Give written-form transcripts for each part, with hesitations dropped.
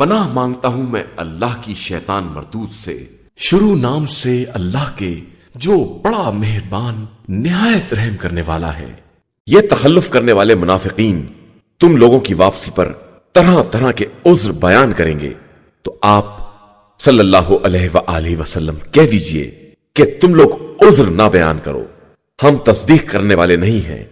پناہ مانگتا ہوں میں اللہ کی شیطان مردود سے، شروع نام سے اللہ کے جو بڑا مہربان نہایت رحم کرنے والا ہے۔ یہ تخلف کرنے والے منافقین تم لوگوں کی واپسی پر طرح طرح کے عذر بیان کریں گے، تو آپ صلی اللہ علیہ وآلہ وسلم کہہ دیجئے کہ تم لوگ عذر نہ بیان کرو، ہم تصدیق کرنے والے نہیں ہیں،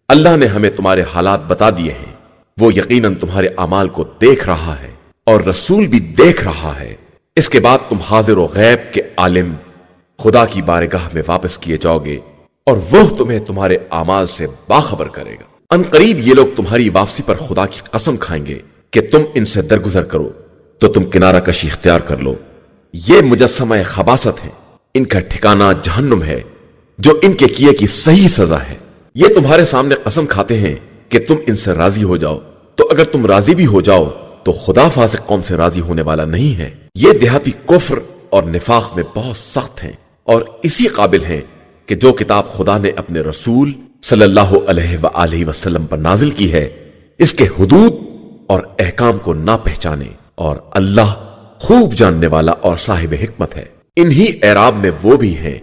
اللہ نے ہمیں تمہارے حالات بتا دیے ہیں، وہ یقیناً تمہارے اعمال کو دیکھ رہا ہے اور رسول بھی دیکھ رہا ہے۔ اس کے بعد تم حاضر و غیب کے عالم خدا کی بارگاہ میں واپس کیے جاؤ گے اور وہ تمہیں تمہارے اعمال سے باخبر کرے گا۔ ان قریب یہ لوگ تمہاری واپسی پر خدا کی قسم کھائیں گے کہ تم ان سے درگزر کرو تو تم کنارہ کشی اختیار کر لو۔ یہ مجسمہ خباثت ہے، ان کا ٹھکانہ جہنم ہے، جو ان کے کیے کی صحیح سزا ہے۔ یہ تمہارے سامنے قسم کھاتے ہیں کہ تم ان سے راضی ہو جاؤ، تو اگر تم راضی بھی ہو جاؤ تو خدا فاسق قوم سے راضی ہونے والا نہیں ہے۔ یہ دیہاتی کفر اور نفاق میں بہت سخت ہیں اور اسی قابل ہیں کہ جو کتاب خدا نے اپنے رسول صلی اللہ علیہ وآلہ وسلم پر نازل کی ہے اس کے حدود اور احکام کو نہ پہچانے، اور اللہ خوب جاننے والا اور صاحب حکمت ہے۔ انہی اعراب میں وہ بھی ہیں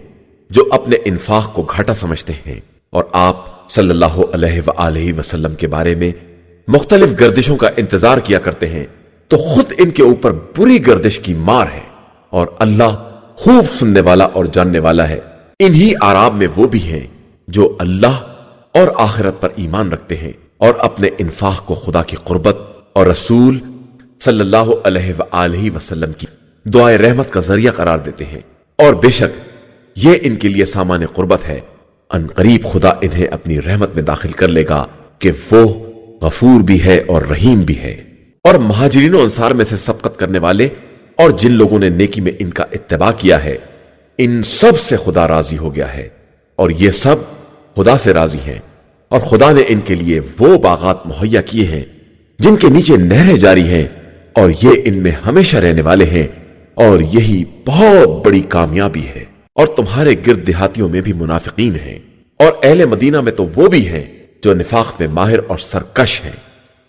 جو اپنے انفاق کو گھاٹا سمجھتے ہیں اور آپ صلی اللہ علیہ وآلہ وسلم کے بارے میں مختلف گردشوں کا انتظار کیا کرتے ہیں، تو خود ان کے اوپر بری گردش کی مار ہے، اور اللہ خوب سننے والا اور جاننے والا ہے۔ انہی اعراب میں وہ بھی ہیں جو اللہ اور آخرت پر ایمان رکھتے ہیں اور اپنے انفاق کو خدا کی قربت اور رسول صلی اللہ علیہ وآلہ وسلم کی دعائے رحمت کا ذریعہ قرار دیتے ہیں، اور بے شک یہ ان کے لیے سامان قربت ہے۔ ان قریب خدا انہیں اپنی رحمت میں داخل کر لے گا کہ وہ غفور بھی ہے اور رحیم بھی ہے۔ اور مہاجرین و انصار میں سے سبقت کرنے والے اور جن لوگوں نے نیکی میں ان کا اتباع کیا ہے، ان سب سے خدا راضی ہو گیا ہے، اور یہ سب خدا سے راضی ہیں، اور خدا نے ان کے لیے وہ باغات مہیا کیے ہیں جن کے نیچے نہریں جاری ہیں، اور یہ ان میں ہمیشہ رہنے والے ہیں، اور یہی بہت بڑی کامیابی ہے۔ اور تمہارے گرد دیہاتیوں میں بھی منافقین ہیں، اور اہل مدینہ میں تو وہ بھی ہیں جو نفاق میں ماہر اور سرکش ہیں۔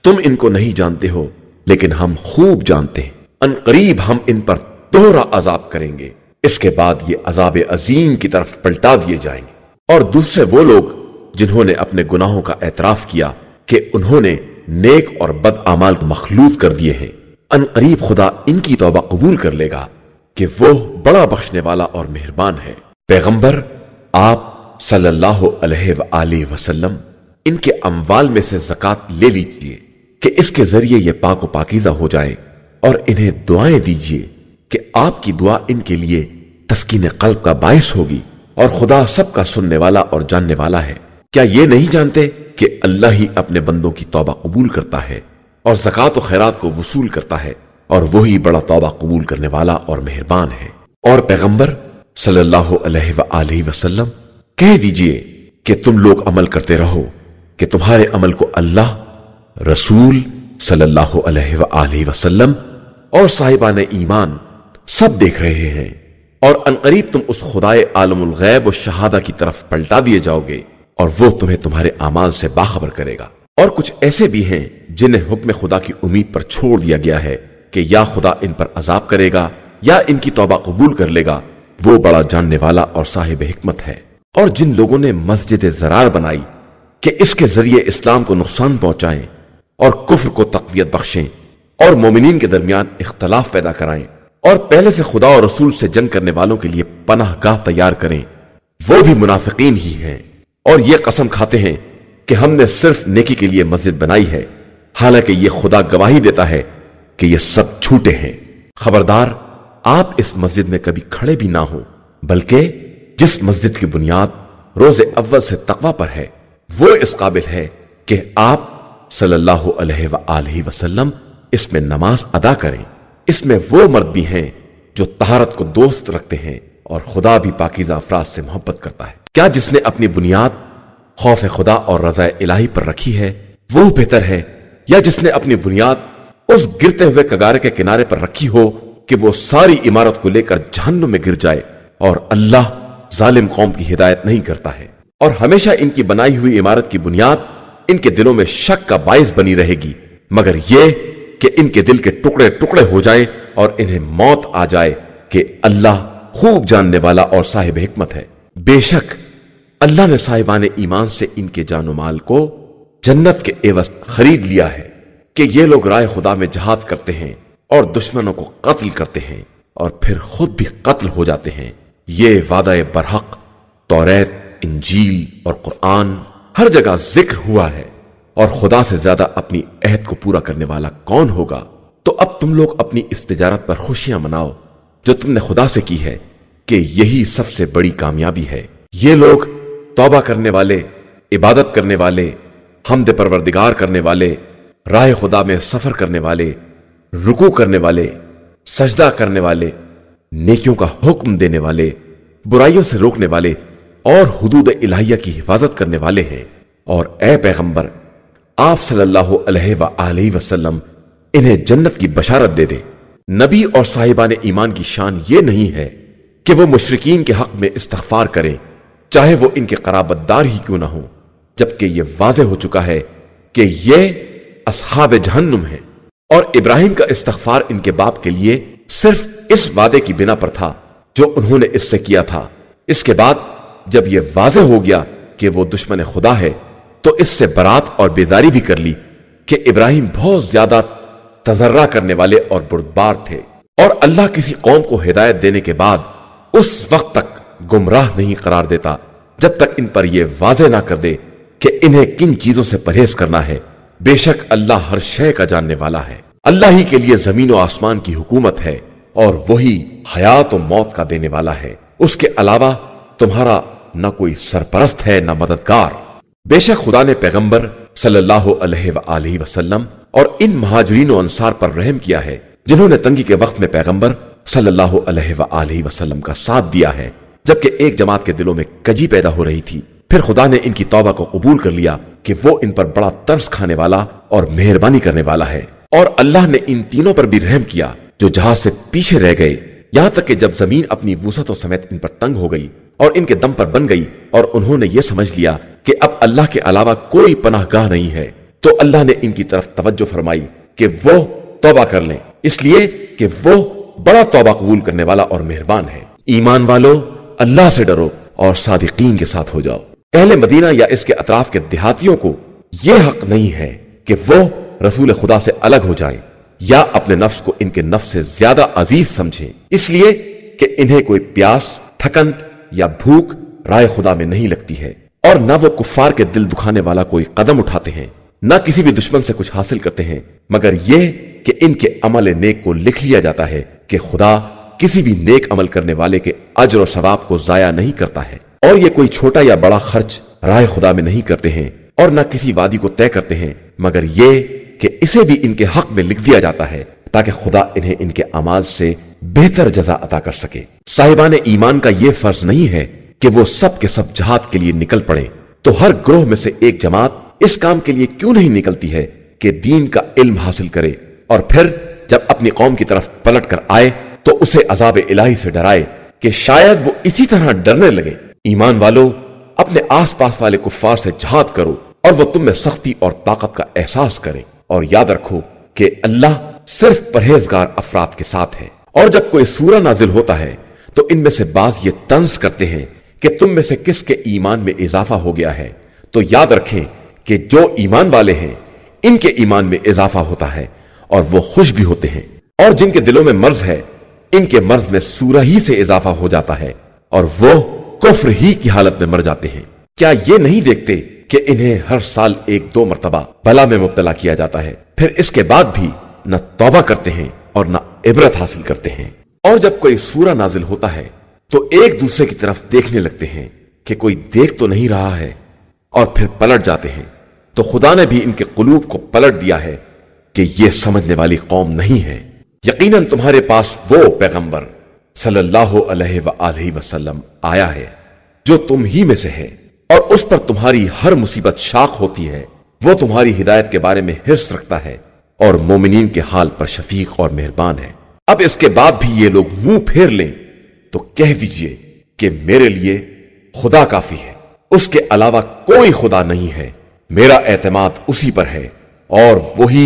تم ان کو نہیں جانتے ہو، لیکن ہم خوب جانتے ہیں۔ ان قریب ہم ان پر دوہرا عذاب کریں گے، اس کے بعد یہ عذاب عظیم کی طرف پلٹا دیے جائیں گے۔ اور دوسرے وہ لوگ جنہوں نے اپنے گناہوں کا اعتراف کیا کہ انہوں نے نیک اور بد اعمال مخلوط کر دیے ہیں، ان قریب خدا ان کی توبہ قبول کر لے گا کہ وہ بڑا بخشنے والا اور مہربان ہے۔ پیغمبر آپ صلی اللہ علیہ وآلہ وسلم ان کے اموال میں سے زکوٰۃ لے لیجئے کہ اس کے ذریعے یہ پاک و پاکیزہ ہو جائیں، اور انہیں دعائیں دیجئے کہ آپ کی دعا ان کے لیے تسکین قلب کا باعث ہوگی، اور خدا سب کا سننے والا اور جاننے والا ہے۔ کیا یہ نہیں جانتے کہ اللہ ہی اپنے بندوں کی توبہ قبول کرتا ہے اور زکوٰۃ و خیرات کو وصول کرتا ہے، اور وہی بڑا توبہ قبول کرنے والا اور مہربان ہے۔ اور پیغمبر صلی اللہ علیہ وآلہ وسلم کہہ دیجئے کہ تم لوگ عمل کرتے رہو کہ تمہارے عمل کو اللہ، رسول صلی اللہ علیہ وآلہ وسلم اور صاحبان ایمان سب دیکھ رہے ہیں، اور ان قریب تم اس خدائے عالم الغیب و شہادہ کی طرف پلٹا دیے جاؤ گے، اور وہ تمہیں تمہارے اعمال سے باخبر کرے گا۔ اور کچھ ایسے بھی ہیں جنہیں حکم خدا کی امید پر چھوڑ دیا گیا ہے کہ یا خدا ان پر عذاب کرے گا یا ان کی توبہ قبول کر لے گا، وہ بڑا جاننے والا اور صاحب حکمت ہے۔ اور جن لوگوں نے مسجد زرار بنائی کہ اس کے ذریعے اسلام کو نقصان پہنچائیں اور کفر کو تقویت بخشیں اور مومنین کے درمیان اختلاف پیدا کرائیں، اور پہلے سے خدا اور رسول سے جنگ کرنے والوں کے لیے پناہ گاہ تیار کریں، وہ بھی منافقین ہی ہیں، اور یہ قسم کھاتے ہیں کہ ہم نے صرف نیکی کے لیے مسجد بنائی ہے، حالانکہ یہ خدا گواہی دیتا ہے کہ یہ سب جھوٹے ہیں۔ خبردار آپ اس مسجد میں کبھی کھڑے بھی نہ ہوں، بلکہ جس مسجد کی بنیاد روز اول سے تقوی پر ہے، وہ اس قابل ہے کہ آپ صلی اللہ علیہ وآلہ وسلم اس میں نماز ادا کریں۔ اس میں وہ مرد بھی ہیں جو طہارت کو دوست رکھتے ہیں، اور خدا بھی پاکیزہ افراد سے محبت کرتا ہے۔ کیا جس نے اپنی بنیاد خوف خدا اور رضا الہی پر رکھی ہے وہ بہتر ہے، یا جس نے اپنی بنیاد اس گرتے ہوئے کگارے کے کنارے پر رکھی ہو کہ وہ ساری عمارت کو لے کر جہنم میں گر جائے، اور اللہ ظالم قوم کی ہدایت نہیں کرتا ہے۔ اور ہمیشہ ان کی بنائی ہوئی عمارت کی بنیاد ان کے دلوں میں شک کا باعث بنی رہے گی، مگر یہ کہ ان کے دل کے ٹکڑے ٹکڑے ہو جائیں اور انہیں موت آ جائے کہ اللہ خوب جاننے والا اور صاحب حکمت ہے۔ بے شک اللہ نے صاحبان ایمان سے ان کے جان و مال کو جنت کے عوض خرید لیا ہے کہ یہ لوگ راہ خدا میں جہاد کرتے ہیں اور دشمنوں کو قتل کرتے ہیں اور پھر خود بھی قتل ہو جاتے ہیں۔ یہ وعدہ برحق توریت، انجیل اور قرآن ہر جگہ ذکر ہوا ہے، اور خدا سے زیادہ اپنی عہد کو پورا کرنے والا کون ہوگا؟ تو اب تم لوگ اپنی اس تجارت پر خوشیاں مناؤ جو تم نے خدا سے کی ہے، کہ یہی سب سے بڑی کامیابی ہے۔ یہ لوگ توبہ کرنے والے، عبادت کرنے والے، حمد پروردگار کرنے والے، راہ خدا میں سفر کرنے والے، رکوع کرنے والے، سجدہ کرنے والے، نیکیوں کا حکم دینے والے، برائیوں سے روکنے والے اور حدود الہیہ کی حفاظت کرنے والے ہیں۔ اور اے پیغمبر، آپ صلی اللہ علیہ وآلہ وسلم انہیں جنت کی بشارت دے دیں۔ نبی اور صاحبان ایمان کی شان یہ نہیں ہے کہ وہ مشرکین کے حق میں استغفار کریں، چاہے وہ ان کے قرابت دار ہی کیوں نہ ہوں، جبکہ یہ واضح ہو چکا ہے کہ یہ اصحاب جہنم ہیں۔ اور ابراہیم کا استغفار ان کے باپ کے لیے صرف اس وعدے کی بنا پر تھا جو انہوں نے اس سے کیا تھا۔ اس کے بعد جب یہ واضح ہو گیا کہ وہ دشمن خدا ہے تو اس سے برات اور بیزاری بھی کر لی کہ ابراہیم بہت زیادہ تضرع کرنے والے اور بردبار تھے، اور اللہ کسی قوم کو ہدایت دینے کے بعد اس وقت تک گمراہ نہیں قرار دیتا جب تک ان پر یہ واضح نہ کر دے کہ انہیں کن چیزوں سے پرہیز کرنا ہے۔ بے شک اللہ ہر شے کا جاننے والا ہے۔ اللہ ہی کے لیے زمین و آسمان کی حکومت ہے، اور وہی حیات و موت کا دینے والا ہے۔ اس کے علاوہ تمہارا نہ کوئی سرپرست ہے نہ مددگار۔ بے شک خدا نے پیغمبر صلی اللہ علیہ وآلہ وسلم اور ان مہاجرین و انصار پر رحم کیا ہے جنہوں نے تنگی کے وقت میں پیغمبر صلی اللہ علیہ وآلہ وسلم کا ساتھ دیا ہے، جبکہ ایک جماعت کے دلوں میں کجی پیدا ہو رہی تھی۔ پھر خدا نے ان کی توبہ کو قبول کر لیا کہ وہ ان پر بڑا ترس کھانے والا اور مہربانی کرنے والا ہے۔ اور اللہ نے ان تینوں پر بھی رحم کیا جو جہاز سے پیچھے رہ گئے، یہاں تک کہ جب زمین اپنی وسعتوں سمیت ان پر تنگ ہو گئی اور ان کے دم پر بن گئی، اور انہوں نے یہ سمجھ لیا کہ اب اللہ کے علاوہ کوئی پناہ گاہ نہیں ہے، تو اللہ نے ان کی طرف توجہ فرمائی کہ وہ توبہ کر لیں، اس لیے کہ وہ بڑا توبہ قبول کرنے والا اور مہربان ہے۔ ایمان والو، اللہ سے ڈرو اور صادقین کے ساتھ ہو جاؤ۔ اہل مدینہ یا اس کے اطراف کے دیہاتیوں کو یہ حق نہیں ہے کہ وہ رسول خدا سے الگ ہو جائیں یا اپنے نفس کو ان کے نفس سے زیادہ عزیز سمجھیں، اس لیے کہ انہیں کوئی پیاس، تھکن یا بھوک رائے خدا میں نہیں لگتی ہے، اور نہ وہ کفار کے دل دکھانے والا کوئی قدم اٹھاتے ہیں، نہ کسی بھی دشمن سے کچھ حاصل کرتے ہیں، مگر یہ کہ ان کے عمل نیک کو لکھ لیا جاتا ہے کہ خدا کسی بھی نیک عمل کرنے والے کے اجر و ثواب کو ضائع نہیں کرتا ہے۔ اور یہ کوئی چھوٹا یا بڑا خرچ راہ خدا میں نہیں کرتے ہیں، اور نہ کسی وادی کو طے کرتے ہیں، مگر یہ کہ اسے بھی ان کے حق میں لکھ دیا جاتا ہے تاکہ خدا انہیں ان کے اعمال سے بہتر جزا عطا کر سکے۔ صاحبان ایمان کا یہ فرض نہیں ہے کہ وہ سب کے سب جہاد کے لیے نکل پڑیں، تو ہر گروہ میں سے ایک جماعت اس کام کے لیے کیوں نہیں نکلتی ہے کہ دین کا علم حاصل کرے، اور پھر جب اپنی قوم کی طرف پلٹ کر آئے تو اسے عذاب الہی سے ڈرائے کہ شاید وہ اسی طرح ڈرنے لگے۔ ایمان والو، اپنے آس پاس والے کفار سے جہاد کرو اور وہ تم میں سختی اور طاقت کا احساس کریں، اور یاد رکھو کہ اللہ صرف پرہیزگار افراد کے ساتھ ہے۔ اور جب کوئی سورہ نازل ہوتا ہے تو ان میں سے بعض یہ طنز کرتے ہیں کہ تم میں سے کس کے ایمان میں اضافہ ہو گیا ہے، تو یاد رکھیں کہ جو ایمان والے ہیں ان کے ایمان میں اضافہ ہوتا ہے اور وہ خوش بھی ہوتے ہیں، اور جن کے دلوں میں مرض ہے ان کے مرض میں سورہ ہی سے اضافہ ہو جاتا ہے اور وہ کفر ہی کی حالت میں مر جاتے ہیں۔ کیا یہ نہیں دیکھتے کہ انہیں ہر سال 1-2 مرتبہ بلا میں مبتلا کیا جاتا ہے، پھر اس کے بعد بھی نہ توبہ کرتے ہیں اور نہ عبرت حاصل کرتے ہیں؟ اور جب کوئی سورہ نازل ہوتا ہے تو ایک دوسرے کی طرف دیکھنے لگتے ہیں کہ کوئی دیکھ تو نہیں رہا ہے، اور پھر پلٹ جاتے ہیں، تو خدا نے بھی ان کے قلوب کو پلٹ دیا ہے کہ یہ سمجھنے والی قوم نہیں ہے۔ یقیناً تمہارے پاس وہ پیغمبر صلی اللہ علیہ وآلہ وسلم آیا ہے جو تم ہی میں سے ہے، اور اس پر تمہاری ہر مصیبت شاق ہوتی ہے۔ وہ تمہاری ہدایت کے بارے میں حرص رکھتا ہے اور مومنین کے حال پر شفیق اور مہربان ہے۔ اب اس کے بعد بھی یہ لوگ منہ پھیر لیں تو کہہ دیجئے کہ میرے لیے خدا کافی ہے، اس کے علاوہ کوئی خدا نہیں ہے، میرا اعتماد اسی پر ہے اور وہی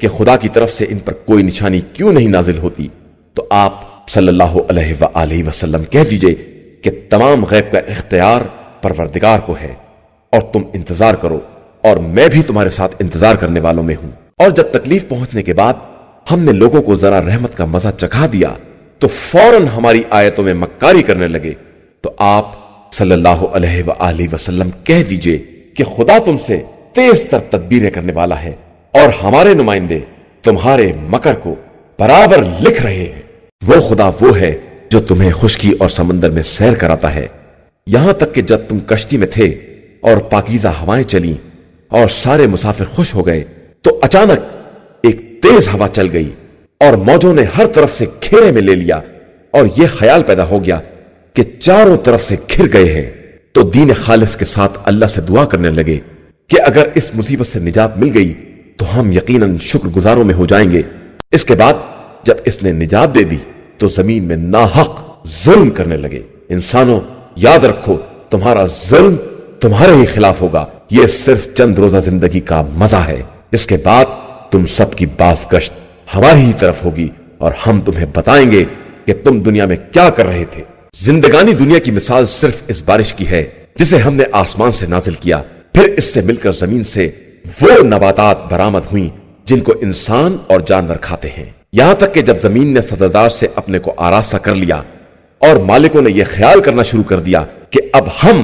کہ خدا کی طرف سے ان پر کوئی نشانی کیوں نہیں نازل ہوتی، تو آپ صلی اللہ علیہ وآلہ وسلم کہہ دیجئے کہ تمام غیب کا اختیار پروردگار کو ہے، اور تم انتظار کرو اور میں بھی تمہارے ساتھ انتظار کرنے والوں میں ہوں۔ اور جب تکلیف پہنچنے کے بعد ہم نے لوگوں کو ذرا رحمت کا مزہ چکھا دیا تو فوراً ہماری آیتوں میں مکاری کرنے لگے، تو آپ صلی اللہ علیہ وآلہ وسلم کہہ دیجئے کہ خدا تم سے تیز تر تدبیریں کرنے والا ہے، اور ہمارے نمائندے تمہارے مکر کو برابر لکھ رہے ہیں۔ وہ خدا وہ ہے جو تمہیں خشکی اور سمندر میں سیر کراتا ہے، یہاں تک کہ جب تم کشتی میں تھے اور پاکیزہ ہوائیں چلیں اور سارے مسافر خوش ہو گئے تو اچانک ایک تیز ہوا چل گئی اور موجوں نے ہر طرف سے گھیرے میں لے لیا، اور یہ خیال پیدا ہو گیا کہ چاروں طرف سے گھر گئے ہیں، تو دین خالص کے ساتھ اللہ سے دعا کرنے لگے کہ اگر اس مصیبت سے نجات مل گئی تو ہم یقیناً شکر گزاروں میں ہو جائیں گے۔ اس کے بعد جب اس نے نجات دے دی تو زمین میں ناحق ظلم کرنے لگے۔ انسانوں، یاد رکھو تمہارا ظلم تمہارے ہی خلاف ہوگا، یہ صرف چند روزہ زندگی کا مزہ ہے، اس کے بعد تم سب کی باز گشت ہماری ہی طرف ہوگی، اور ہم تمہیں بتائیں گے کہ تم دنیا میں کیا کر رہے تھے۔ زندگانی دنیا کی مثال صرف اس بارش کی ہے جسے ہم نے آسمان سے نازل کیا، پھر اس سے مل کر زمین سے وہ نباتات برآمد ہوئیں جن کو انسان اور جانور کھاتے ہیں، یہاں تک کہ جب زمین نے سبززار سے اپنے کو آراستہ کر لیا اور مالکوں نے یہ خیال کرنا شروع کر دیا کہ اب ہم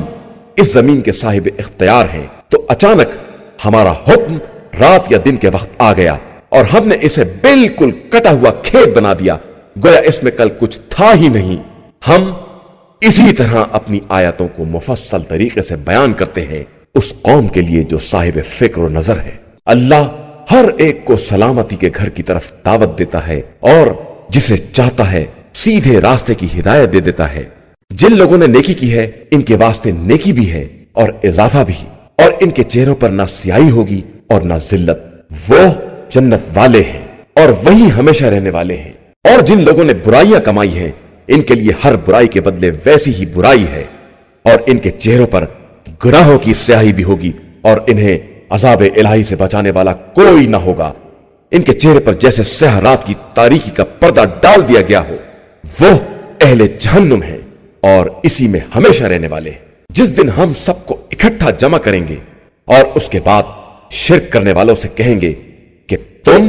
اس زمین کے صاحب اختیار ہیں، تو اچانک ہمارا حکم رات یا دن کے وقت آ گیا اور ہم نے اسے بالکل کٹا ہوا کھیت بنا دیا، گویا اس میں کل کچھ تھا ہی نہیں۔ ہم اسی طرح اپنی آیتوں کو مفصل طریقے سے بیان کرتے ہیں اس قوم کے لیے جو صاحب فکر و نظر ہے۔ اللہ ہر ایک کو سلامتی کے گھر کی طرف دعوت دیتا ہے اور جسے چاہتا ہے سیدھے راستے کی ہدایت دے دیتا ہے۔ جن لوگوں نے نیکی کی ہے ان کے واسطے نیکی بھی ہے اور اضافہ بھی، اور ان کے چہروں پر نہ سیاہی ہوگی اور نہ ذلت، وہ جنت والے ہیں اور وہی ہمیشہ رہنے والے ہیں۔ اور جن لوگوں نے برائیاں کمائی ہیں ان کے لیے ہر برائی کے بدلے ویسی ہی برائی ہے، اور ان کے چہروں پر گناہوں کی سیاہی بھی ہوگی، اور انہیں عذاب الہی سے بچانے والا کوئی نہ ہوگا۔ ان کے چہرے پر جیسے سیاہ رات کی تاریکی کا پردہ ڈال دیا گیا ہو، وہ اہل جہنم ہے اور اسی میں ہمیشہ رہنے والے ہیں۔ جس دن ہم سب کو اکٹھا جمع کریں گے اور اس کے بعد شرک کرنے والوں سے کہیں گے کہ تم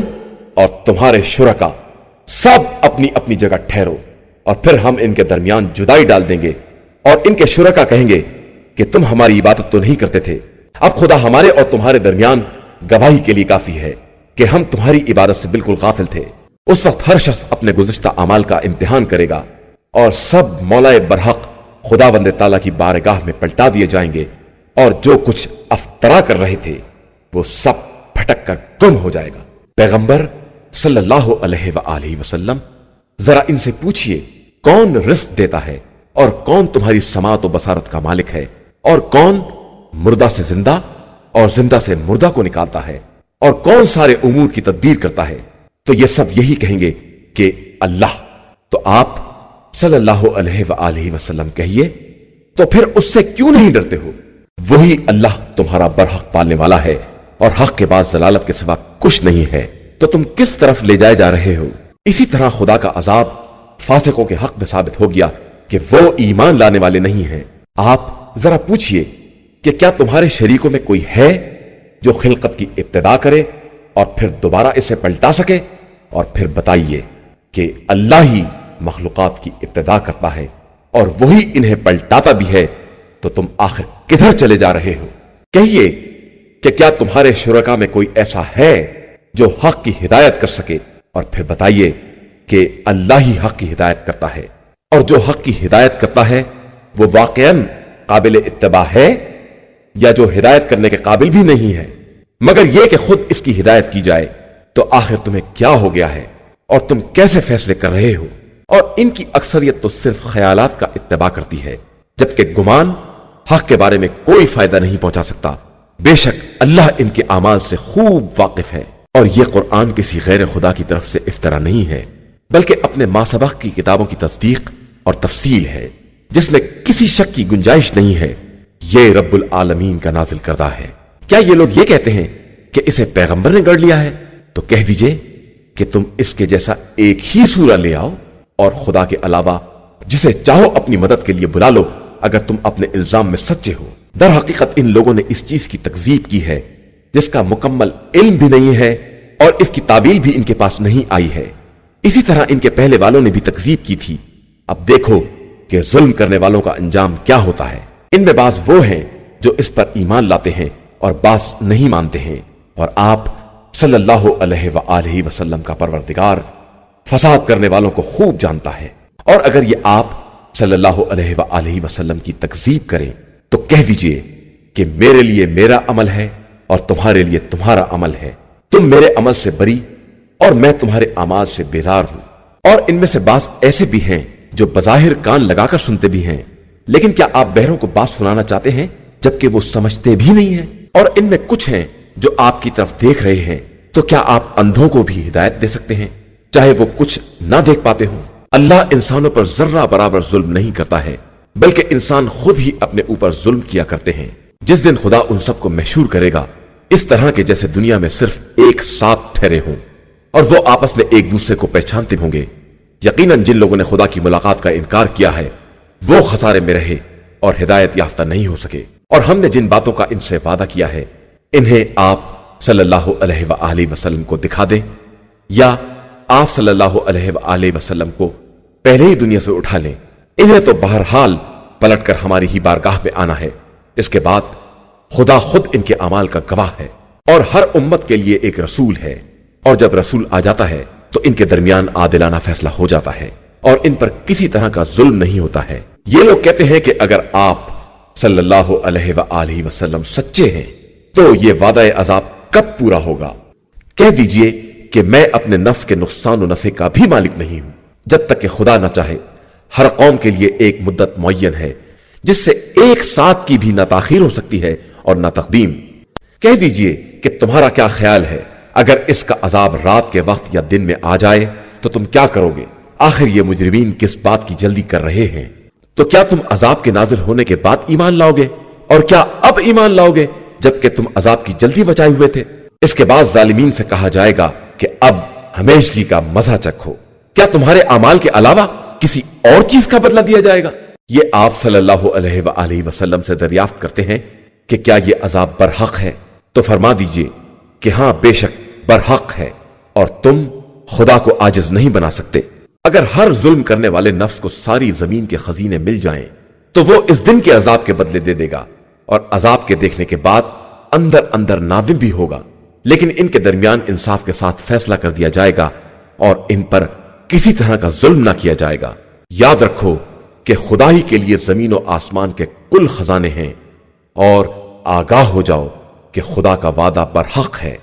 اور تمہارے شرکا سب اپنی اپنی جگہ ٹھہرو، اور پھر ہم ان کے درمیان جدائی ڈال دیں گے، اور ان کے شرکا کہیں گے کہ تم ہماری عبادت تو نہیں کرتے تھے، اب خدا ہمارے اور تمہارے درمیان گواہی کے لیے کافی ہے کہ ہم تمہاری عبادت سے بالکل غافل تھے۔ اس وقت ہر شخص اپنے گزشتہ اعمال کا امتحان کرے گا، اور سب مولا برحق خداوند تعالیٰ کی بارگاہ میں پلٹا دیے جائیں گے، اور جو کچھ افطرا کر رہے تھے وہ سب پھٹک کر گم ہو جائے گا۔ پیغمبر صلی اللہ علیہ وآلہ وسلم، ذرا ان سے پوچھئے کون رزق دیتا ہے، اور کون تمہاری سماعت و بصارت کا مالک ہے، اور کون مردہ سے زندہ اور زندہ سے مردہ کو نکالتا ہے، اور کون سارے امور کی تدبیر کرتا ہے، تو یہ سب یہی کہیں گے کہ اللہ۔ تو آپ صلی اللہ علیہ وآلہ وسلم کہیے تو پھر اس سے کیوں نہیں ڈرتے ہو؟ وہی اللہ تمہارا برحق پالنے والا ہے، اور حق کے بعد ضلالت کے سوا کچھ نہیں ہے، تو تم کس طرف لے جائے جا رہے ہو؟ اسی طرح خدا کا عذاب فاسقوں کے حق میں ثابت ہو گیا کہ وہ ایمان لانے والے نہیں ہیں۔ آپ ذرا پوچھئے کہ کیا تمہارے شریکوں میں کوئی ہے جو خلقت کی ابتدا کرے اور پھر دوبارہ اسے پلٹا سکے؟ اور پھر بتائیے کہ اللہ ہی مخلوقات کی ابتدا کرتا ہے اور وہی انہیں پلٹاتا بھی ہے، تو تم آخر کدھر چلے جا رہے ہو؟ کہیے کہ کیا تمہارے شرکا میں کوئی ایسا ہے جو حق کی ہدایت کر سکے؟ اور پھر بتائیے کہ اللہ ہی حق کی ہدایت کرتا ہے، اور جو حق کی ہدایت کرتا ہے وہ واقعاً قابل اتباع ہے یا جو ہدایت کرنے کے قابل بھی نہیں ہے، مگر یہ کہ خود اس کی ہدایت کی جائے؟ تو آخر تمہیں کیا ہو گیا ہے اور تم کیسے فیصلے کر رہے ہو؟ اور ان کی اکثریت تو صرف خیالات کا اتباع کرتی ہے، جبکہ گمان حق کے بارے میں کوئی فائدہ نہیں پہنچا سکتا۔ بے شک اللہ ان کے اعمال سے خوب واقف ہے، اور یہ قرآن کسی غیر خدا کی طرف سے افطرا نہیں ہے، بلکہ اپنے ما سبق کی کتابوں کی تصدیق اور تفصیل ہے، جس میں کسی شک کی گنجائش نہیں ہے۔ یہ رب العالمین کا نازل کردہ ہے۔ کیا یہ لوگ یہ کہتے ہیں کہ اسے پیغمبر نے گڑھ لیا ہے؟ تو کہہ دیجئے کہ تم اس کے جیسا ایک ہی سورہ لے آؤ اور خدا کے علاوہ جسے چاہو اپنی مدد کے لیے بلا لو اگر تم اپنے الزام میں سچے ہو۔ در حقیقت ان لوگوں نے اس چیز کی تکذیب کی ہے جس کا مکمل علم بھی نہیں ہے اور اس کی تعویل بھی ان کے پاس نہیں آئی ہے۔ اسی طرح ان کے پہلے والوں نے بھی تکذیب کی تھی۔ اب دیکھو کہ ظلم کرنے والوں کا انجام کیا ہوتا ہے۔ ان میں بعض وہ ہیں جو اس پر ایمان لاتے ہیں اور بعض نہیں مانتے ہیں، اور آپ صلی اللہ علیہ وآلہ وسلم کا پروردگار فساد کرنے والوں کو خوب جانتا ہے۔ اور اگر یہ آپ صلی اللہ علیہ وآلہ وسلم کی تکذیب کریں تو کہہ دیجئے کہ میرے لیے میرا عمل ہے اور تمہارے لیے تمہارا عمل ہے، تم میرے عمل سے بری اور میں تمہارے اعمال سے بیزار ہوں۔ اور ان میں سے بعض ایسے بھی ہیں جو بظاہر کان لگا کر سنتے بھی ہیں، لیکن کیا آپ بہروں کو بات سنانا چاہتے ہیں جبکہ وہ سمجھتے بھی نہیں ہیں؟ اور ان میں کچھ ہیں جو آپ کی طرف دیکھ رہے ہیں، تو کیا آپ اندھوں کو بھی ہدایت دے سکتے ہیں چاہے وہ کچھ نہ دیکھ پاتے ہوں؟ اللہ انسانوں پر ذرہ برابر ظلم نہیں کرتا ہے، بلکہ انسان خود ہی اپنے اوپر ظلم کیا کرتے ہیں۔ جس دن خدا ان سب کو محشور کرے گا اس طرح کے جیسے دنیا میں صرف ایک ساتھ ٹھہرے ہوں، اور وہ آپس میں ایک دوسرے کو پہچانتے ہوں گے۔ یقیناً جن لوگوں نے خدا کی ملاقات کا انکار کیا ہے وہ خسارے میں رہے اور ہدایت یافتہ نہیں ہو سکے۔ اور ہم نے جن باتوں کا ان سے وعدہ کیا ہے انہیں آپ صلی اللہ علیہ وآلہ وسلم کو دکھا دیں، یا آپ صلی اللہ علیہ وآلہ وسلم کو پہلے ہی دنیا سے اٹھا لیں۔ انہیں تو بہرحال پلٹ کر ہماری ہی بارگاہ میں آنا ہے۔ اس کے بعد خدا خود ان کے اعمال کا گواہ ہے اور ہر امت کے لیے ایک رسول ہے، اور جب رسول آ جاتا ہے تو ان کے درمیان عادلانہ فیصلہ ہو جاتا ہے اور ان پر کسی طرح کا ظلم نہیں ہوتا ہے۔ یہ لوگ کہتے ہیں کہ اگر آپ صلی اللہ علیہ وآلہ وسلم سچے ہیں تو یہ وعدہ عذاب کب پورا ہوگا؟ کہہ دیجئے کہ میں اپنے نفس کے نقصان و نفع کا بھی مالک نہیں ہوں، جب تک کہ خدا نہ چاہے۔ ہر قوم کے لیے ایک مدت معین ہے جس سے ایک ساتھ کی بھی نہ تاخیر ہو سکتی ہے اور نہ تقدیم۔ کہہ دیجئے کہ تمہارا کیا خیال ہے اگر اس کا عذاب رات کے وقت یا دن میں آ جائے تو تم کیا کرو گے؟ آخر یہ مجرمین کس بات کی جلدی کر رہے ہیں؟ تو کیا تم عذاب کے نازل ہونے کے بعد ایمان لاؤ گے؟ اور کیا اب ایمان لاؤ گے جبکہ تم عذاب کی جلدی مچائے ہوئے تھے؟ اس کے بعد ظالمین سے کہا جائے گا کہ اب ہمیشگی کا مزہ چکھو۔ کیا تمہارے اعمال کے علاوہ کسی اور چیز کا بدلہ دیا جائے گا؟ یہ آپ صلی اللہ علیہ وآلہ وسلم سے دریافت کرتے ہیں کہ کیا یہ عذاب برحق ہے؟ تو فرما دیجئے کہ ہاں بے شک برحق ہے، اور تم خدا کو عاجز نہیں بنا سکتے۔ اگر ہر ظلم کرنے والے نفس کو ساری زمین کے خزینے مل جائیں تو وہ اس دن کے عذاب کے بدلے دے دے گا، اور عذاب کے دیکھنے کے بعد اندر اندر نادم بھی ہوگا، لیکن ان کے درمیان انصاف کے ساتھ فیصلہ کر دیا جائے گا اور ان پر کسی طرح کا ظلم نہ کیا جائے گا۔ یاد رکھو کہ خدا ہی کے لیے زمین و آسمان کے کل خزانے ہیں، اور آگاہ ہو جاؤ کہ خدا کا وعدہ برحق ہے،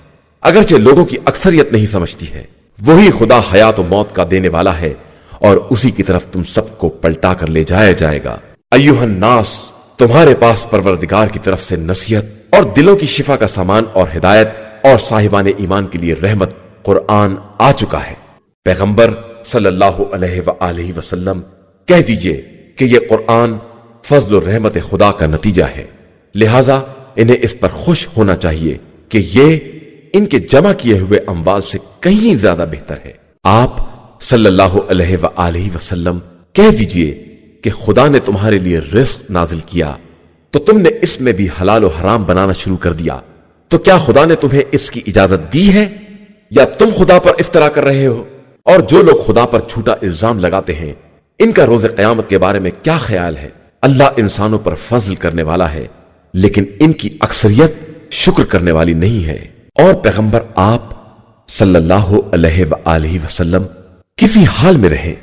اگرچہ لوگوں کی اکثریت نہیں سمجھتی ہے۔ وہی خدا حیات و موت کا دینے والا ہے، اور اسی کی طرف تم سب کو پلٹا کر لے جایا جائے گا۔ ایھا الناس، تمہارے پاس پروردگار کی طرف سے نصیحت اور دلوں کی شفا کا سامان اور ہدایت اور صاحبان ایمان کے لیے رحمت قرآن آ چکا ہے۔ پیغمبر صلی اللہ علیہ وآلہ وسلم کہہ دیجئے کہ یہ قرآن فضل و رحمت خدا کا نتیجہ ہے، لہذا انہیں اس پر خوش ہونا چاہیے کہ یہ ان کے جمع کیے ہوئے اموال سے کہیں زیادہ بہتر ہے۔ آپ صلی اللہ علیہ وآلہ وسلم کہہ دیجئے کہ خدا نے تمہارے لیے رزق نازل کیا تو تم نے اس میں بھی حلال و حرام بنانا شروع کر دیا، تو کیا خدا نے تمہیں اس کی اجازت دی ہے یا تم خدا پر افطرا کر رہے ہو؟ اور جو لوگ خدا پر جھوٹا الزام لگاتے ہیں ان کا روز قیامت کے بارے میں کیا خیال ہے؟ اللہ انسانوں پر فضل کرنے والا ہے لیکن ان کی اکثریت شکر کرنے والی نہیں ہے۔ اور پیغمبر آپ صلی اللہ علیہ وآلہ وسلم کسی حال میں رہیں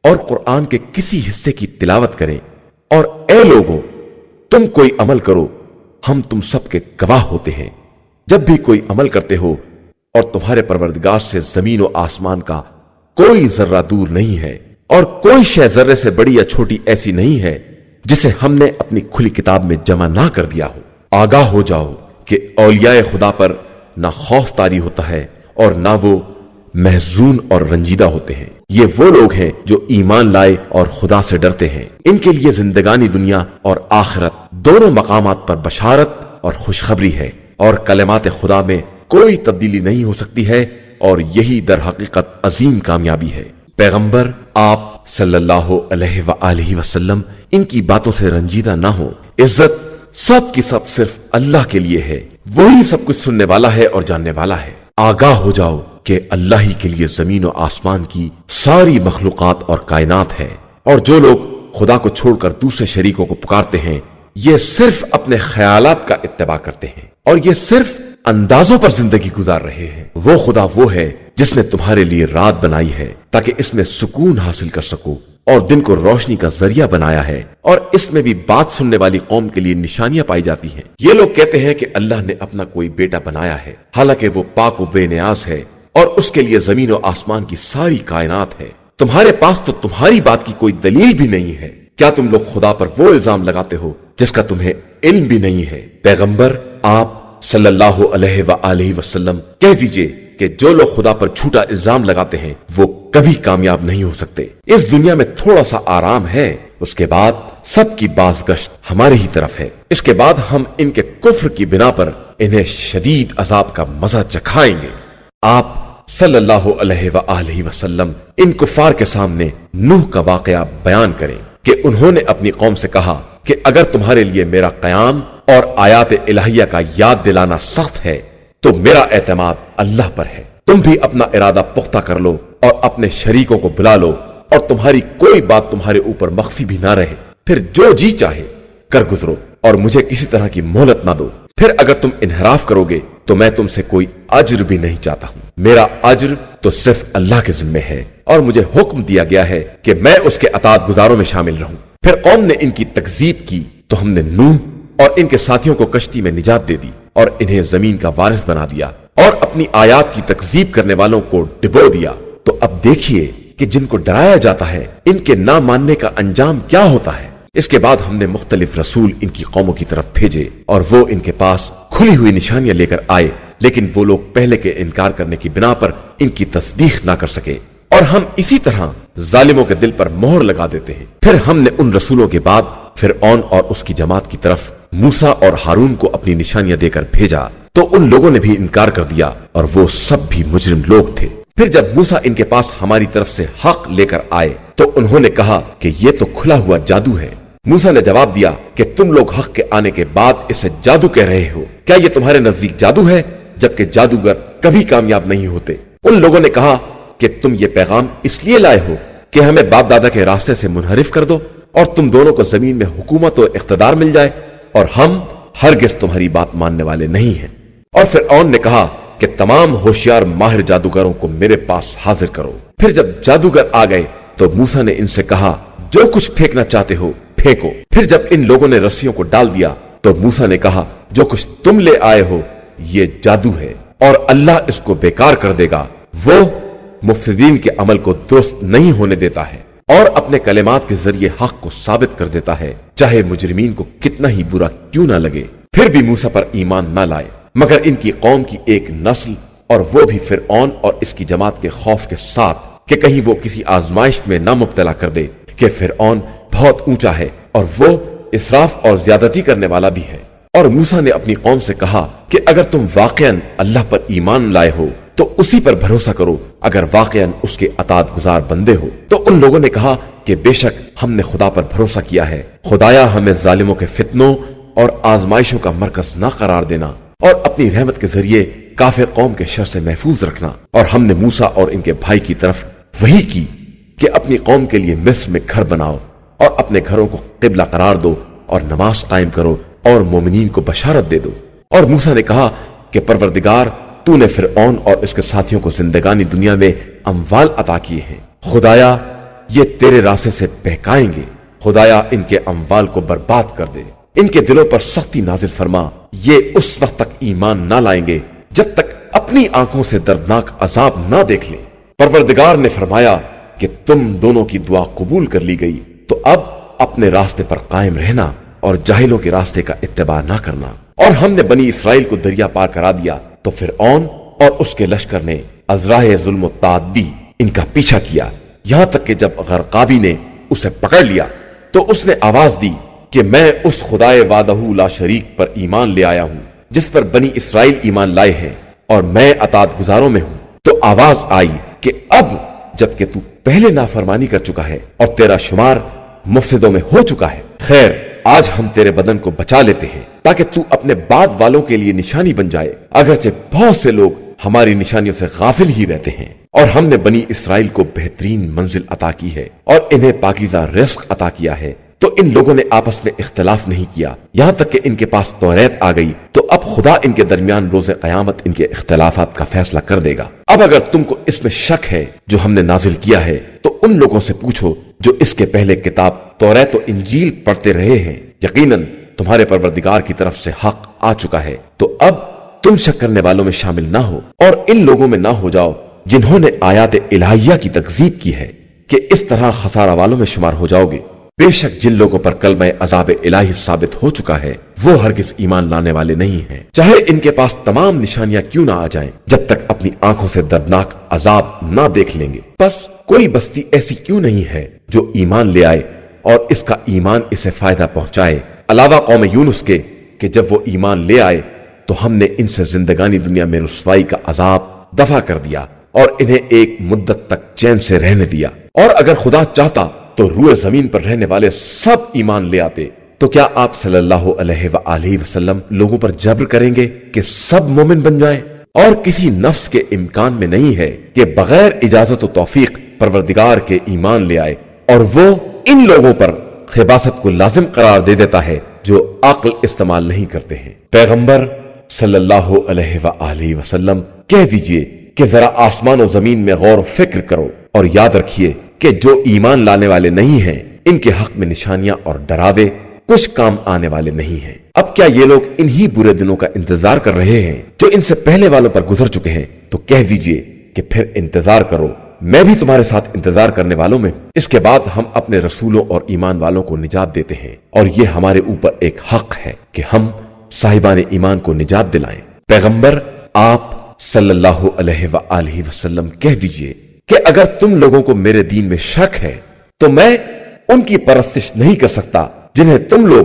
اور قرآن کے کسی حصے کی تلاوت کریں، اور اے لوگو تم کوئی عمل کرو، ہم تم سب کے گواہ ہوتے ہیں۔ جب بھی کوئی عمل کرتے ہو اور تمہارے پروردگار سے زمین و آسمان کا کوئی ذرہ دور نہیں ہے، اور کوئی شے ذرے سے بڑی یا چھوٹی ایسی نہیں ہے جسے ہم نے اپنی کھلی کتاب میں جمع نہ کر دیا ہو۔ آگاہ ہو جاؤ کہ اولیاء خدا پر نہ خوف طاری ہوتا ہے اور نہ وہ محزون اور رنجیدہ ہوتے ہیں۔ یہ وہ لوگ ہیں جو ایمان لائے اور خدا سے ڈرتے ہیں۔ ان کے لیے زندگانی دنیا اور آخرت دونوں مقامات پر بشارت اور خوشخبری ہے، اور کلمات خدا میں کوئی تبدیلی نہیں ہو سکتی ہے اور یہی در حقیقت عظیم کامیابی ہے۔ پیغمبر آپ صلی اللہ علیہ وآلہ وسلم ان کی باتوں سے رنجیدہ نہ ہو۔ عزت سب کی سب صرف اللہ کے لیے ہے، وہی سب کچھ سننے والا ہے اور جاننے والا ہے۔ آگاہ ہو جاؤ کہ اللہ ہی کے لیے زمین و آسمان کی ساری مخلوقات اور کائنات ہے، اور جو لوگ خدا کو چھوڑ کر دوسرے شریکوں کو پکارتے ہیں یہ صرف اپنے خیالات کا اتباع کرتے ہیں اور یہ صرف اندازوں پر زندگی گزار رہے ہیں۔ وہ خدا وہ ہے جس نے تمہارے لیے رات بنائی ہے تاکہ اس میں سکون حاصل کر سکو، اور دن کو روشنی کا ذریعہ بنایا ہے، اور اس میں بھی بات سننے والی قوم کے لیے نشانیاں پائی جاتی ہیں۔ یہ لوگ کہتے ہیں کہ اللہ نے اپنا کوئی بیٹا بنایا ہے، حالانکہ وہ پاک و بے نیاز ہے اور اس کے لیے زمین و آسمان کی ساری کائنات ہے۔ تمہارے پاس تو تمہاری بات کی کوئی دلیل بھی نہیں ہے، کیا تم لوگ خدا پر وہ الزام لگاتے ہو جس کا تمہیں علم بھی نہیں ہے؟ پیغمبر آپ صلی اللہ علیہ وآلہ وسلم کہہ دیجئے کہ جو لوگ خدا پر جھوٹا الزام لگاتے ہیں وہ کبھی کامیاب نہیں ہو سکتے۔ اس دنیا میں تھوڑا سا آرام ہے، اس کے بعد سب کی بازگشت ہمارے ہی طرف ہے۔ اس کے بعد ہم ان کے کفر کی بنا پر انہیں شدید عذاب کا مزہ چکھائیں گے۔ آپ صلی اللہ علیہ وآلہ وسلم ان کفار کے سامنے نوح کا واقعہ بیان کریں کہ انہوں نے اپنی قوم سے کہا کہ اگر تمہارے لیے میرا قیام اور آیات الہیہ کا یاد دلانا سخت ہے تو میرا اعتماد اللہ پر ہے۔ تم بھی اپنا ارادہ پختہ کر لو اور اپنے شریکوں کو بلا لو، اور تمہاری کوئی بات تمہارے اوپر مخفی بھی نہ رہے، پھر جو جی چاہے کر گزرو اور مجھے کسی طرح کی مہلت نہ دو۔ پھر اگر تم انحراف کرو گے تو میں تم سے کوئی اجر بھی نہیں چاہتا ہوں، میرا اجر تو صرف اللہ کے ذمے ہے، اور مجھے حکم دیا گیا ہے کہ میں اس کے اطاعت گزاروں میں شامل رہوں۔ پھر قوم نے ان کی تکذیب کی تو ہم نے نوح اور ان کے ساتھیوں کو کشتی میں نجات دے دی اور انہیں زمین کا وارث بنا دیا، اور اپنی آیات کی تکذیب کرنے والوں کو ڈبو دیا۔ تو اب دیکھیے کہ جن کو ڈرایا جاتا ہے ان کے نہ ماننے کا انجام کیا ہوتا ہے۔ اس کے بعد ہم نے مختلف رسول ان کی قوموں کی طرف بھیجے، اور وہ ان کے پاس کھلی ہوئی نشانیاں لے کر آئے، لیکن وہ لوگ پہلے کے انکار کرنے کی بنا پر ان کی تصدیق نہ کر سکے، اور ہم اسی طرح ظالموں کے دل پر مہر لگا دیتے ہیں۔ پھر ہم نے ان رسولوں کے بعد فرعون اور اس کی جماعت کی طرف موسیٰ اور ہارون کو اپنی نشانیاں دے کر بھیجا، تو ان لوگوں نے بھی انکار کر دیا، اور وہ سب بھی مجرم لوگ تھے۔ پھر جب موسیٰ ان کے پاس ہماری طرف سے حق لے کر آئے تو انہوں نے کہا کہ یہ تو کھلا ہوا جادو ہے۔ موسیٰ نے جواب دیا کہ تم لوگ حق کے آنے کے بعد اسے جادو کہہ رہے ہو، کیا یہ تمہارے نزدیک جادو ہے؟ جبکہ جادوگر کبھی کامیاب نہیں ہوتے۔ ان لوگوں نے کہا کہ تم یہ پیغام اس لیے لائے ہو کہ ہمیں باپ دادا کے راستے سے منحرف کر دو اور تم دونوں کو زمین میں حکومت و اقتدار مل جائے، اور ہم ہرگز تمہاری بات ماننے والے نہیں ہیں۔ اور فرعون نے کہا کہ تمام ہوشیار ماہر جادوگروں کو میرے پاس حاضر کرو۔ پھر جب جادوگر آ گئے تو موسیٰ نے ان سے کہا جو کچھ پھینکنا چاہتے ہو پھینکو۔ پھر جب ان لوگوں نے رسیوں کو ڈال دیا تو موسیٰ نے کہا جو کچھ تم لے آئے ہو یہ جادو ہے، اور اللہ اس کو بیکار کر دے گا، وہ مفسدین کے عمل کو درست نہیں ہونے دیتا ہے اور اپنے کلمات کے ذریعے حق کو ثابت کر دیتا ہے، چاہے مجرمین کو کتنا ہی برا کیوں نہ لگے۔ پھر بھی موسیٰ پر ایمان نہ لائے مگر ان کی قوم کی ایک نسل، اور وہ بھی فرعون اور اس کی جماعت کے خوف کے ساتھ کہ کہیں وہ کسی آزمائش میں نہ مبتلا کر دے، کہ فرعون بہت اونچا ہے اور وہ اسراف اور زیادتی کرنے والا بھی ہے۔ اور موسیٰ نے اپنی قوم سے کہا کہ اگر تم واقعاً اللہ پر ایمان لائے ہو تو اسی پر بھروسہ کرو، اگر واقعاً اس کے اطاعت گزار بندے ہو۔ تو ان لوگوں نے کہا کہ بے شک ہم نے خدا پر بھروسہ کیا ہے، خدایا ہمیں ظالموں کے فتنوں اور آزمائشوں کا مرکز نہ قرار دینا، اور اپنی رحمت کے ذریعے کافر قوم کے شر سے محفوظ رکھنا۔ اور ہم نے موسیٰ اور ان کے بھائی کی طرف وحی کی کہ اپنی قوم کے لیے مصر میں گھر بناؤ اور اپنے گھروں کو قبلہ قرار دو اور نماز قائم کرو اور مومنین کو بشارت دے دو۔ اور موسیٰ نے کہا کہ پروردگار تو نے فرعون اور اس کے ساتھیوں کو زندگانی دنیا میں اموال عطا کیے ہیں، خدایا یہ تیرے راستے سے بہکائیں گے، خدایا ان کے اموال کو برباد کر دے، ان کے دلوں پر سختی نازل فرما، یہ اس وقت تک ایمان نہ لائیں گے جب تک اپنی آنکھوں سے دردناک عذاب نہ دیکھ لیں۔ پروردگار نے فرمایا کہ تم دونوں کی دعا قبول کر لی گئی، تو اب اپنے راستے پر قائم رہنا اور جاہلوں کے راستے کا اتباع نہ کرنا۔ اور ہم نے بنی اسرائیل کو دریا پار کرا دیا تو فرعون اور اس کے لشکر نے ازراہ ظلم و تعدی ان کا پیچھا کیا، یہاں تک کہ جب غرقابی نے اسے پکڑ لیا تو اس نے آواز دی کہ میں اس خدائے وحدہ لا شریک پر ایمان لے آیا ہوں جس پر بنی اسرائیل ایمان لائے ہیں، اور میں اطاعت گزاروں میں ہوں۔ تو آواز آئی کہ اب جبکہ تو پہلے نافرمانی کر چکا ہے اور تیرا شمار مفسدوں میں ہو چکا ہے، خیر آج ہم تیرے بدن کو بچا لیتے ہیں تاکہ تو اپنے بعد والوں کے لیے نشانی بن جائے، اگرچہ بہت سے لوگ ہماری نشانیوں سے غافل ہی رہتے ہیں۔ اور ہم نے بنی اسرائیل کو بہترین منزل عطا کی ہے اور انہیں پاکیزہ رزق عطا کیا ہے، تو ان لوگوں نے آپس میں اختلاف نہیں کیا یہاں تک کہ ان کے پاس توریت آ گئی، تو اب خدا ان کے درمیان روز قیامت ان کے اختلافات کا فیصلہ کر دے گا۔ اب اگر تم کو اس میں شک ہے جو ہم نے نازل کیا ہے تو ان لوگوں سے پوچھو جو اس کے پہلے کتاب توریت و انجیل پڑھتے رہے ہیں، یقیناً تمہارے پروردگار کی طرف سے حق آ چکا ہے، تو اب تم شک کرنے والوں میں شامل نہ ہو اور ان لوگوں میں نہ ہو جاؤ جنہوں نے آیات الہیہ کی تکذیب کی ہے کہ اس طرح خسارہ والوں میں شمار ہو جاؤ گے۔ بے شک جن لوگوں پر کلمہ عذاب الہی ثابت ہو چکا ہے وہ ہرگز ایمان لانے والے نہیں ہیں، چاہے ان کے پاس تمام نشانیاں کیوں نہ آ جائیں، جب تک اپنی آنکھوں سے دردناک عذاب نہ دیکھ لیں گے۔ بس کوئی بستی ایسی کیوں نہیں ہے جو ایمان لے آئے اور اس کا ایمان اسے فائدہ پہنچائے، علاوہ قوم یونس کے کہ جب وہ ایمان لے آئے تو ہم نے ان سے زندگانی دنیا میں رسوائی کا عذاب دفع کر دیا اور انہیں ایک مدت تک چین سے رہنے دیا، اور اگر خدا چاہتا تو روئے زمین پر رہنے والے سب ایمان لے آتے۔ تو کیا آپ صلی اللہ علیہ وآلہ وسلم لوگوں پر جبر کریں گے کہ سب مومن بن جائیں؟ اور کسی نفس کے امکان میں نہیں ہے کہ بغیر اجازت و توفیق پروردگار کے ایمان لے آئے، اور وہ ان لوگوں پر خباثت کو لازم قرار دے دیتا ہے جو عقل استعمال نہیں کرتے ہیں۔ پیغمبر صلی اللہ علیہ وآلہ وسلم کہہ دیجئے کہ ذرا آسمان و زمین میں غور و فکر کرو اور یاد رکھیے کہ جو ایمان لانے والے نہیں ہیں ان کے حق میں نشانیاں اور ڈراوے کچھ کام آنے والے نہیں ہیں۔ اب کیا یہ لوگ انہی برے دنوں کا انتظار کر رہے ہیں جو ان سے پہلے والوں پر گزر چکے ہیں؟ تو کہہ دیجئے کہ پھر انتظار کرو، میں بھی تمہارے ساتھ انتظار کرنے والوں میں۔ اس کے بعد ہم اپنے رسولوں اور ایمان والوں کو نجات دیتے ہیں، اور یہ ہمارے اوپر ایک حق ہے کہ ہم صاحبان ایمان کو نجات دلائیں۔ پیغمبر آپ صلی اللہ علیہ وآلہ وسلم کہہ دیجئے کہ اگر تم لوگوں کو میرے دین میں شک ہے تو میں ان کی پرستش نہیں کر سکتا جنہیں تم لوگ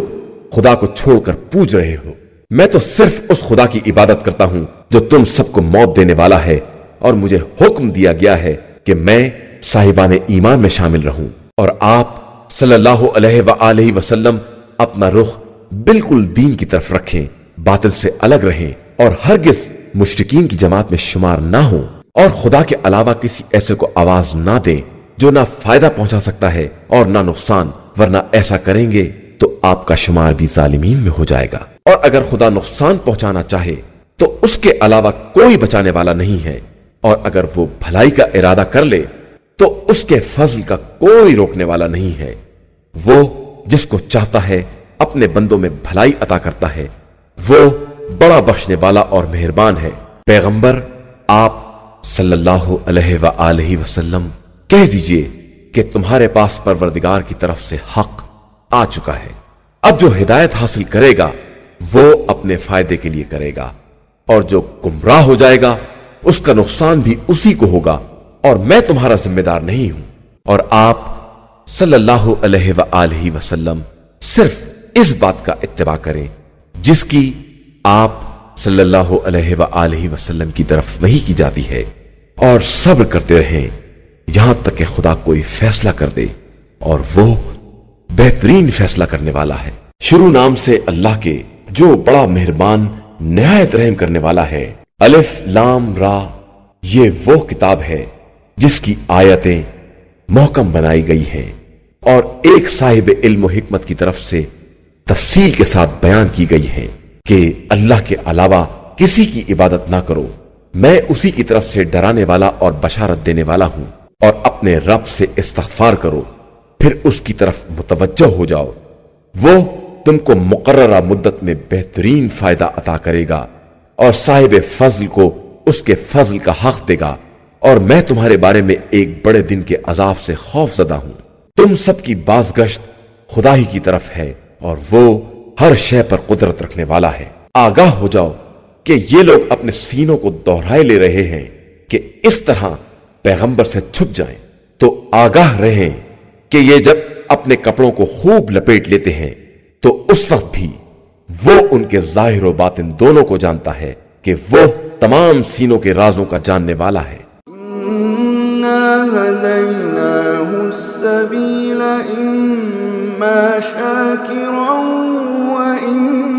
خدا کو چھوڑ کر پوج رہے ہو۔ میں تو صرف اس خدا کی عبادت کرتا ہوں جو تم سب کو موت دینے والا ہے، اور مجھے حکم دیا گیا ہے کہ میں صاحبان ایمان میں شامل رہوں، اور آپ صلی اللہ علیہ وآلہ وسلم اپنا رخ بالکل دین کی طرف رکھیں، باطل سے الگ رہیں اور ہرگز مشرکین کی جماعت میں شمار نہ ہوں، اور خدا کے علاوہ کسی ایسے کو آواز نہ دیں جو نہ فائدہ پہنچا سکتا ہے اور نہ نقصان، ورنہ ایسا کریں گے تو آپ کا شمار بھی ظالمین میں ہو جائے گا۔ اور اگر خدا نقصان پہنچانا چاہے تو اس کے علاوہ کوئی بچانے والا نہیں ہے، اور اگر وہ بھلائی کا ارادہ کر لے تو اس کے فضل کا کوئی روکنے والا نہیں ہے۔ وہ جس کو چاہتا ہے اپنے بندوں میں بھلائی عطا کرتا ہے، وہ بڑا بخشنے والا اور مہربان ہے۔ پیغمبر آپ صلی اللہ علیہ وآلہ وسلم کہہ دیجئے کہ تمہارے پاس پروردگار کی طرف سے حق آ چکا ہے، اب جو ہدایت حاصل کرے گا وہ اپنے فائدے کے لیے کرے گا، اور جو گمراہ ہو جائے گا اس کا نقصان بھی اسی کو ہوگا، اور میں تمہارا ذمہ دار نہیں ہوں۔ اور آپ صلی اللہ علیہ وآلہ وسلم صرف اس بات کا اتباع کریں جس کی آپ صلی اللہ علیہ وآلہ وسلم کی طرف وحی کی جاتی ہے، اور صبر کرتے رہیں یہاں تک کہ خدا کوئی فیصلہ کر دے، اور وہ بہترین فیصلہ کرنے والا ہے۔ شروع نام سے اللہ کے جو بڑا مہربان نہایت رحم کرنے والا ہے۔ الف لام را، یہ وہ کتاب ہے جس کی آیتیں محکم بنائی گئی ہیں اور ایک صاحب علم و حکمت کی طرف سے تفصیل کے ساتھ بیان کی گئی ہیں کہ اللہ کے علاوہ کسی کی عبادت نہ کرو، میں اسی کی طرف سے ڈرانے والا اور بشارت دینے والا ہوں، اور اپنے رب سے استغفار کرو، پھر اس کی طرف متوجہ ہو جاؤ، وہ تم کو مقررہ مدت میں بہترین فائدہ عطا کرے گا اور صاحب فضل کو اس کے فضل کا حق دے گا، اور میں تمہارے بارے میں ایک بڑے دن کے عذاب سے خوف زدہ ہوں۔ تم سب کی بازگشت خدا ہی کی طرف ہے، اور وہ ہر شے پر قدرت رکھنے والا ہے۔ آگاہ ہو جاؤ کہ یہ لوگ اپنے سینوں کو دوہرائے لے رہے ہیں کہ اس طرح پیغمبر سے چھپ جائیں، تو آگاہ رہیں کہ یہ جب اپنے کپڑوں کو خوب لپیٹ لیتے ہیں تو اس وقت بھی وہ ان کے ظاہر و باطن دونوں کو جانتا ہے کہ وہ تمام سینوں کے رازوں کا جاننے والا ہے۔ هديناه السبيل إما شاكرا وإما